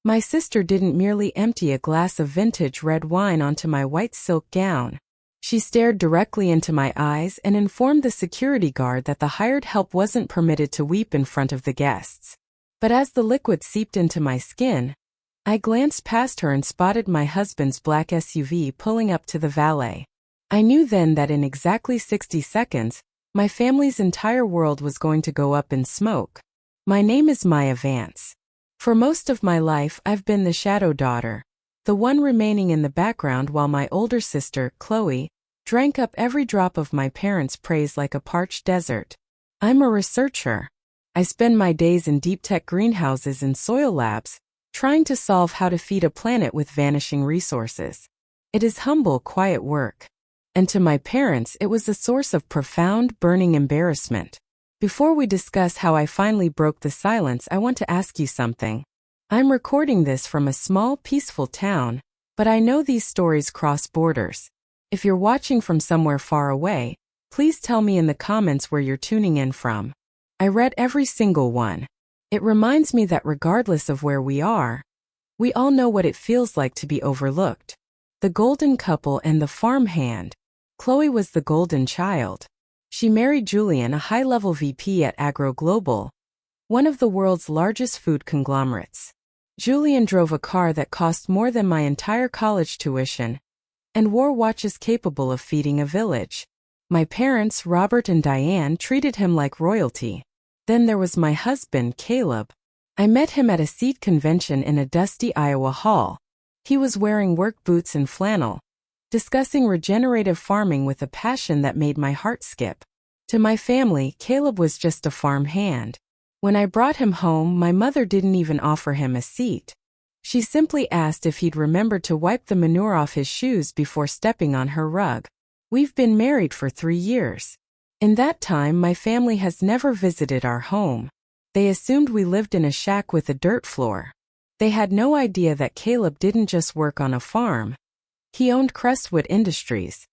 My sister didn't merely empty a glass of vintage red wine onto my white silk gown. She stared directly into my eyes and informed the security guard that the hired help wasn't permitted to weep in front of the guests. But as the liquid seeped into my skin, I glanced past her and spotted my husband's black SUV pulling up to the valet. I knew then that in exactly 60 seconds, my family's entire world was going to go up in smoke. My name is Maya Vance. For most of my life, I've been the shadow daughter, the one remaining in the background while my older sister, Chloe, drank up every drop of my parents' praise like a parched desert. I'm a researcher. I spend my days in deep-tech greenhouses and soil labs, trying to solve how to feed a planet with vanishing resources. It is humble, quiet work. And to my parents, it was a source of profound, burning embarrassment. Before we discuss how I finally broke the silence, I want to ask you something. I'm recording this from a small, peaceful town, but I know these stories cross borders. If you're watching from somewhere far away, please tell me in the comments where you're tuning in from. I read every single one. It reminds me that regardless of where we are, we all know what it feels like to be overlooked. The golden couple and the farmhand. Chloe was the golden child. She married Julian, a high-level VP at Agro Global, one of the world's largest food conglomerates. Julian drove a car that cost more than my entire college tuition and wore watches capable of feeding a village. My parents, Robert and Diane, treated him like royalty. Then there was my husband, Caleb. I met him at a seed convention in a dusty Iowa hall. He was wearing work boots and flannel, discussing regenerative farming with a passion that made my heart skip. To my family, Caleb was just a farm hand. When I brought him home, my mother didn't even offer him a seat. She simply asked if he'd remember to wipe the manure off his shoes before stepping on her rug. We've been married for 3 years. In that time, my family has never visited our home. They assumed we lived in a shack with a dirt floor. They had no idea that Caleb didn't just work on a farm. He owned Crestwood Industries.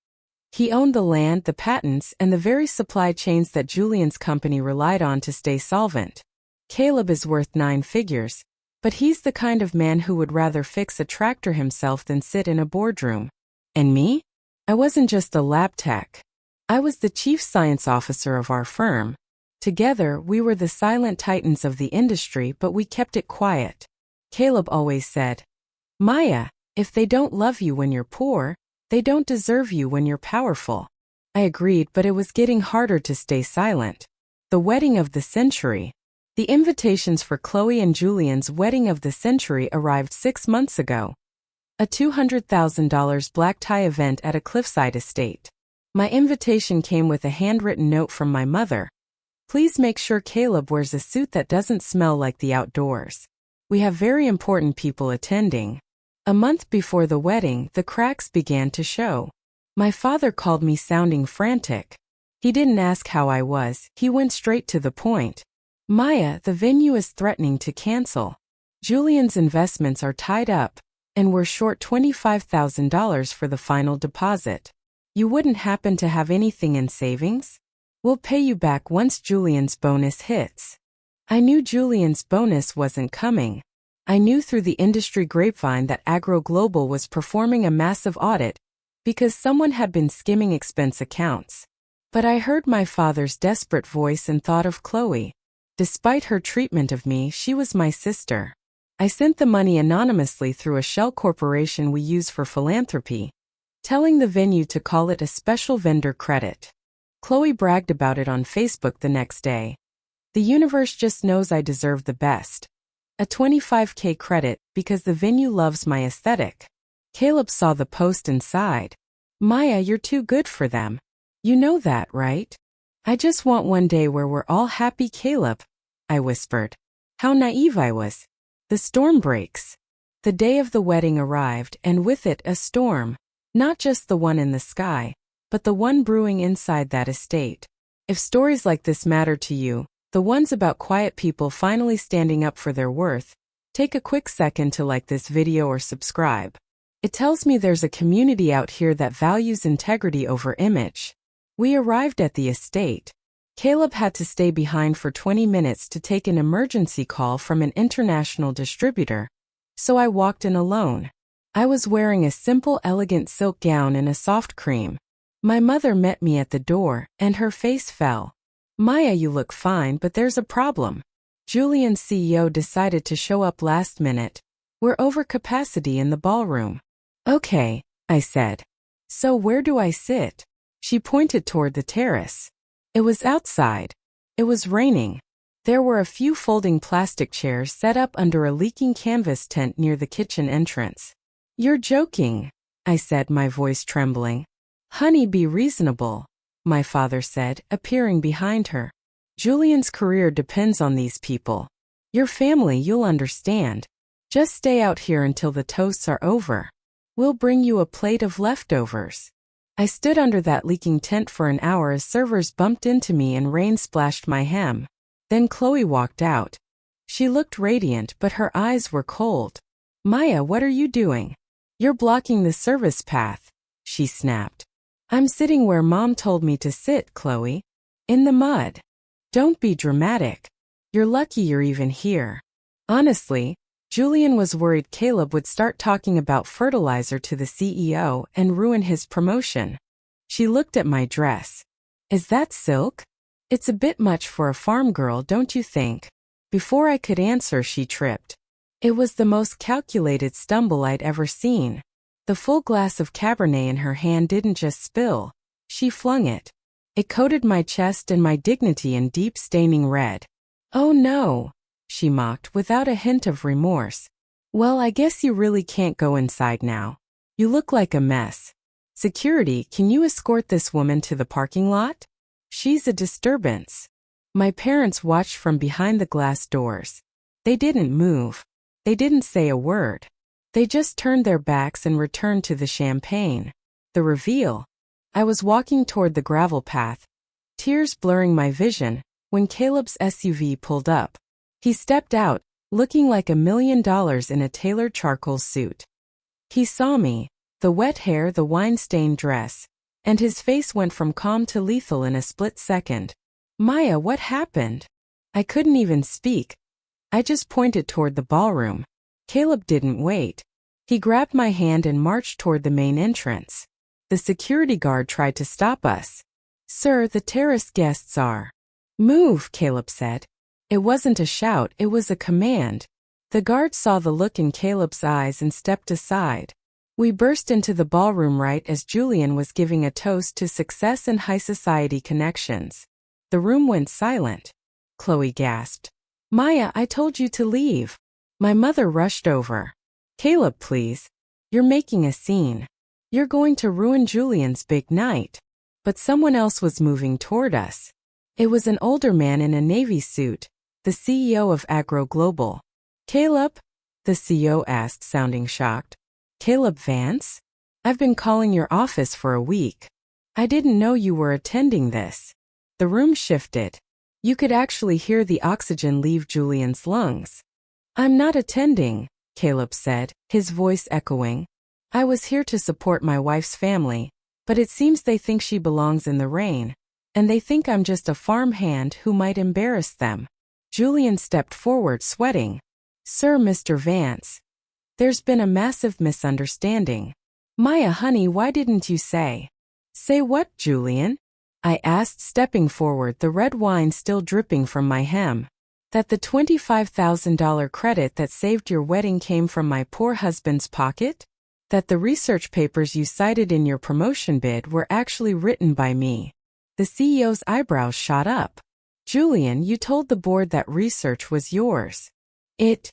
He owned the land, the patents, and the very supply chains that Julian's company relied on to stay solvent. Caleb is worth 9 figures, but he's the kind of man who would rather fix a tractor himself than sit in a boardroom. And me? I wasn't just a lab tech. I was the chief science officer of our firm. Together, we were the silent titans of the industry, but we kept it quiet. Caleb always said, "Maya, if they don't love you when you're poor, they don't deserve you when you're powerful." I agreed, but it was getting harder to stay silent. The wedding of the century. The invitations for Chloe and Julian's wedding of the century arrived 6 months ago. A $200,000 black tie event at a cliffside estate. My invitation came with a handwritten note from my mother. "Please make sure Caleb wears a suit that doesn't smell like the outdoors. We have very important people attending." A month before the wedding, the cracks began to show. My father called me sounding frantic. He didn't ask how I was, he went straight to the point. "Maya, the venue is threatening to cancel. Julian's investments are tied up, and we're short $25,000 for the final deposit. You wouldn't happen to have anything in savings? We'll pay you back once Julian's bonus hits." I knew Julian's bonus wasn't coming. I knew through the industry grapevine that Agro Global was performing a massive audit because someone had been skimming expense accounts. But I heard my father's desperate voice and thought of Chloe. Despite her treatment of me, she was my sister. I sent the money anonymously through a shell corporation we use for philanthropy, telling the venue to call it a special vendor credit. Chloe bragged about it on Facebook the next day. "The universe just knows I deserve the best. A $25K credit because the venue loves my aesthetic." Caleb saw the post and sighed. "Maya, you're too good for them. You know that, right?" "I just want one day where we're all happy, Caleb," I whispered. How naive I was. The storm breaks. The day of the wedding arrived, and with it a storm. Not just the one in the sky, but the one brewing inside that estate. If stories like this matter to you, the ones about quiet people finally standing up for their worth, take a quick second to like this video or subscribe. It tells me there's a community out here that values integrity over image. We arrived at the estate. Caleb had to stay behind for 20 minutes to take an emergency call from an international distributor. So I walked in alone. I was wearing a simple, elegant silk gown in a soft cream. My mother met me at the door, and her face fell. Maya, you look fine, but there's a problem. Julian's CEO decided to show up last minute. We're over capacity in the ballroom. Okay, I said. So where do I sit? She pointed toward the terrace. It was outside. It was raining. There were a few folding plastic chairs set up under a leaking canvas tent near the kitchen entrance. You're joking, I said, my voice trembling. Honey, be reasonable, my father said, appearing behind her. Julian's career depends on these people. Your family, you'll understand. Just stay out here until the toasts are over. We'll bring you a plate of leftovers. I stood under that leaking tent for an hour as servers bumped into me and rain splashed my hem. Then Chloe walked out. She looked radiant, but her eyes were cold. Maya, what are you doing? You're blocking the service path, she snapped. I'm sitting where Mom told me to sit, Chloe. In the mud. Don't be dramatic. You're lucky you're even here. Honestly, Julian was worried Caleb would start talking about fertilizer to the CEO and ruin his promotion. She looked at my dress. Is that silk? It's a bit much for a farm girl, don't you think? Before I could answer, she tripped. It was the most calculated stumble I'd ever seen. The full glass of Cabernet in her hand didn't just spill. She flung it. It coated my chest and my dignity in deep staining red. Oh no, she mocked without a hint of remorse. Well, I guess you really can't go inside now. You look like a mess. Security, can you escort this woman to the parking lot? She's a disturbance. My parents watched from behind the glass doors. They didn't move. They didn't say a word. They just turned their backs and returned to the champagne. The reveal. I was walking toward the gravel path, tears blurring my vision, when Caleb's SUV pulled up. He stepped out, looking like $1 million in a tailored charcoal suit. He saw me, the wet hair, the wine-stained dress, and his face went from calm to lethal in a split second. Maya, what happened? I couldn't even speak. I just pointed toward the ballroom. Caleb didn't wait. He grabbed my hand and marched toward the main entrance. The security guard tried to stop us. Sir, the terrace guests are. Move, Caleb said. It wasn't a shout, it was a command. The guard saw the look in Caleb's eyes and stepped aside. We burst into the ballroom right as Julian was giving a toast to success and high society connections. The room went silent. Chloe gasped. Maya, I told you to leave. My mother rushed over. Caleb, please. You're making a scene. You're going to ruin Julian's big night. But someone else was moving toward us. It was an older man in a navy suit, the CEO of Agro Global. Caleb? The CEO asked, sounding shocked. Caleb Vance? I've been calling your office for a week. I didn't know you were attending this. The room shifted. You could actually hear the oxygen leave Julian's lungs. I'm not attending, Caleb said, his voice echoing. I was here to support my wife's family, but it seems they think she belongs in the rain, and they think I'm just a farmhand who might embarrass them. Julian stepped forward, sweating. Sir, Mr. Vance. There's been a massive misunderstanding. Maya, honey, why didn't you say? Say what, Julian? I asked, stepping forward, the red wine still dripping from my hem. That the $25,000 credit that saved your wedding came from my poor husband's pocket? That the research papers you cited in your promotion bid were actually written by me? The CEO's eyebrows shot up. Julian, you told the board that research was yours. It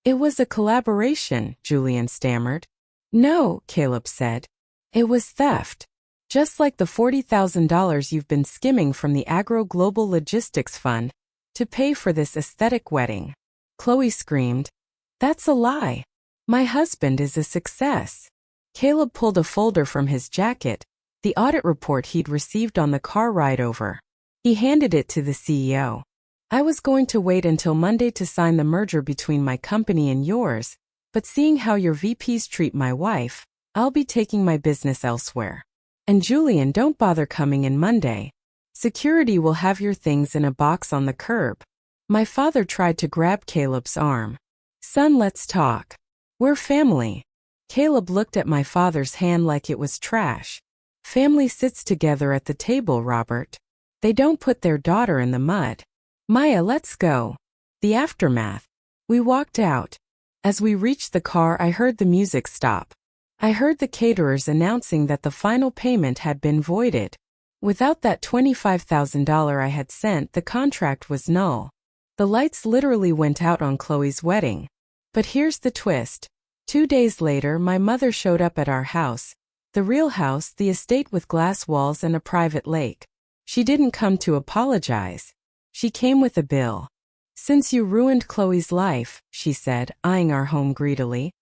was a collaboration, Julian stammered. No, Caleb said. It was theft. Just like the $40,000 you've been skimming from the Agro Global Logistics Fund to pay for this aesthetic wedding. Chloe screamed. That's a lie. My husband is a success. Caleb pulled a folder from his jacket, the audit report he'd received on the car ride over. He handed it to the CEO. I was going to wait until Monday to sign the merger between my company and yours, but seeing how your VPs treat my wife, I'll be taking my business elsewhere. And Julian, don't bother coming in Monday. Security will have your things in a box on the curb. My father tried to grab Caleb's arm. Son, let's talk. We're family. Caleb looked at my father's hand like it was trash. Family sits together at the table, Robert. They don't put their daughter in the mud. Maya, let's go. The aftermath. We walked out. As we reached the car, I heard the music stop. I heard the caterers announcing that the final payment had been voided. Without that $25,000 I had sent, the contract was null. The lights literally went out on Chloe's wedding. But here's the twist. 2 days later, my mother showed up at our house. The real house, the estate with glass walls and a private lake. She didn't come to apologize. She came with a bill. Since you ruined Chloe's life, she said, eyeing our home greedily,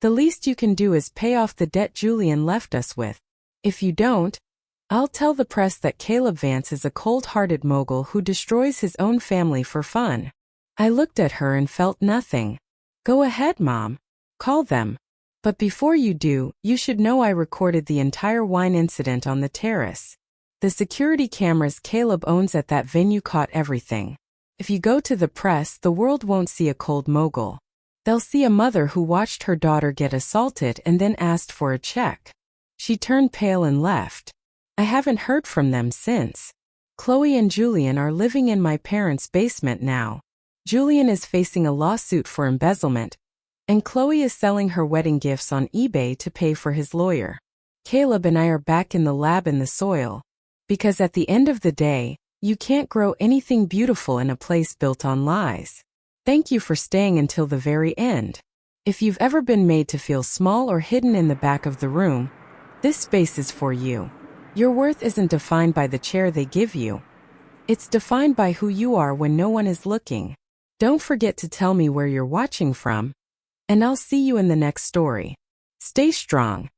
the least you can do is pay off the debt Julian left us with. If you don't, I'll tell the press that Caleb Vance is a cold-hearted mogul who destroys his own family for fun. I looked at her and felt nothing. Go ahead, Mom. Call them. But before you do, you should know I recorded the entire wine incident on the terrace. The security cameras Caleb owns at that venue caught everything. If you go to the press, the world won't see a cold mogul. They'll see a mother who watched her daughter get assaulted and then asked for a check. She turned pale and left. I haven't heard from them since. Chloe and Julian are living in my parents' basement now. Julian is facing a lawsuit for embezzlement, and Chloe is selling her wedding gifts on eBay to pay for his lawyer. Caleb and I are back in the lab in the soil. Because at the end of the day, you can't grow anything beautiful in a place built on lies. Thank you for staying until the very end. If you've ever been made to feel small or hidden in the back of the room, this space is for you. Your worth isn't defined by the chair they give you. It's defined by who you are when no one is looking. Don't forget to tell me where you're watching from, and I'll see you in the next story. Stay strong.